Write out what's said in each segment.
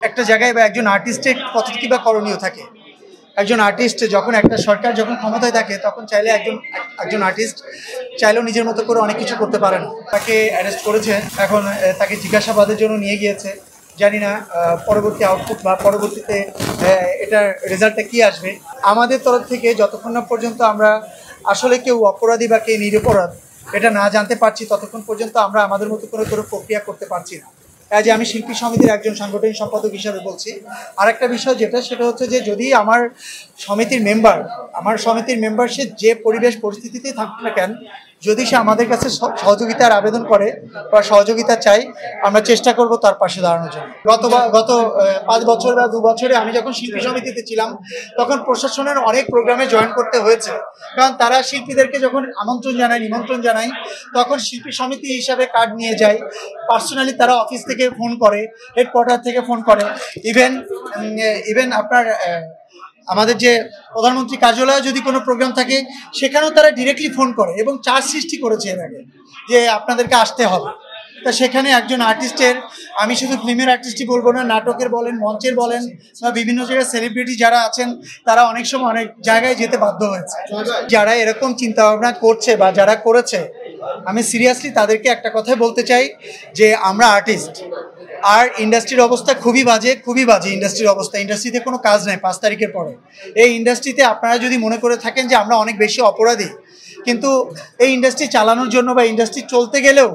একটা জায়গায় বা একজন আর্টিস্টের কতটুকু বা করণীয় থাকে। একজন আর্টিস্ট যখন একটা সরকার যখন ক্ষমতায় থাকে তখন চাইলে একজন আর্টিস্ট চাইলেও নিজের মতো করে অনেক কিছু করতে পারে না। তাকে অ্যারেস্ট করেছে, এখন তাকে জিজ্ঞাসাবাদের জন্য নিয়ে গিয়েছে। জানি না পরবর্তী আউটপুট বা পরবর্তীতে এটার রেজাল্টটা কী আসবে। আমাদের তরফ থেকে যতক্ষণ না পর্যন্ত আমরা আসলে কেউ অপরাধী বা কে নিরপরাধ এটা না জানতে পারছি ততক্ষণ পর্যন্ত আমরা আমাদের মতো করে কোনো প্রক্রিয়া করতে পারছি না। যে আমি শিল্পী সমিতির একজন সাংগঠনিক সম্পাদক হিসাবে বলছি। আর একটা বিষয় সেটা হচ্ছে যে যদি আমার সমিতির মেম্বারশিপ যে পরিবেশ পরিস্থিতিতেই থাকুক না কেন, যদি সে আমাদের কাছে সহযোগিতার আবেদন করে বা সহযোগিতা চাই, আমরা চেষ্টা করব তার পাশে দাঁড়ানোর জন্য। গত 5 বছর বা 2 বছরে আমি যখন শিল্পী সমিতিতে ছিলাম তখন প্রশাসনের অনেক প্রোগ্রামে জয়েন করতে হয়েছে, কারণ তারা শিল্পীদেরকে যখন নিমন্ত্রণ জানায় তখন শিল্পী সমিতি হিসাবে কার্ড নিয়ে যায়। পার্সোনালি তারা অফিস থেকে ফোন করে, হেডকোয়ার্টার থেকে ফোন করে, ইভেন আপনার আমাদের যে প্রধানমন্ত্রী কার্যালয়ে যদি কোনো প্রোগ্রাম থাকে সেখানেও তারা ডিরেক্টলি ফোন করে এবং চার্জ সৃষ্টি করেছে এর আগে যে আপনাদেরকে আসতে হবে। তা সেখানে একজন আর্টিস্টের, আমি শুধু ফিল্মের আর্টিস্টই বলবো না, নাটকের বলেন, মঞ্চের বলেন বা বিভিন্ন জায়গায় সেলিব্রিটি যারা আছেন তারা অনেক সময় অনেক জায়গায় যেতে বাধ্য হয়েছে। যারা এরকম চিন্তাভাবনা করছে বা যারা করেছে, আমি সিরিয়াসলি তাদেরকে একটা কথাই বলতে চাই যে আমরা আর্টিস্ট, আর ইন্ডাস্ট্রির অবস্থা খুবই বাজে ইন্ডাস্ট্রির অবস্থা। ইন্ডাস্ট্রিতে কোনো কাজ নেই 5 তারিখের পরে। এই ইন্ডাস্ট্রিতে আপনারা যদি মনে করে থাকেন যে আমরা অনেক বেশি অপরাধী, কিন্তু এই ইন্ডাস্ট্রি চালানোর জন্য বা ইন্ডাস্ট্রি চলতে গেলেও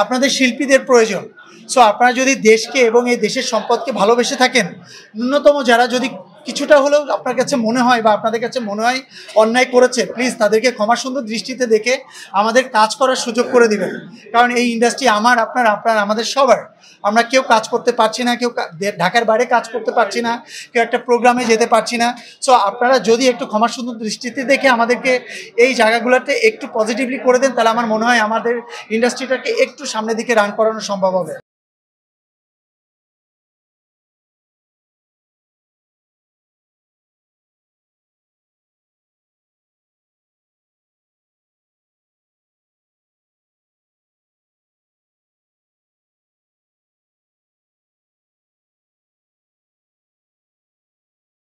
আপনাদের শিল্পীদের প্রয়োজন। সো আপনারা যদি দেশকে এবং এই দেশের সম্পদকে ভালোবেসে থাকেন, ন্যূনতম যারা যদি কিছুটা হলেও আপনার কাছে মনে হয় বা আপনাদের কাছে মনে হয় অন্যায় করেছে, প্লিজ তাদেরকে ক্ষমাসুন্দর দৃষ্টিতে দেখে আমাদের কাজ করার সুযোগ করে দিবেন। কারণ এই ইন্ডাস্ট্রি আপনার আমাদের সবার। আমরা কেউ কাজ করতে পারছি না, কেউ ঢাকার বাইরে কাজ করতে পারছি না, কেউ একটা প্রোগ্রামে যেতে পারছি না। সো আপনারা যদি একটু ক্ষমাসুন্দর দৃষ্টিতে দেখে আমাদেরকে এই জায়গাগুলোতে একটু পজিটিভলি করে দেন, তাহলে আমার মনে হয় আমাদের ইন্ডাস্ট্রিটাকে একটু সামনের দিকে রান করানো সম্ভব হবে।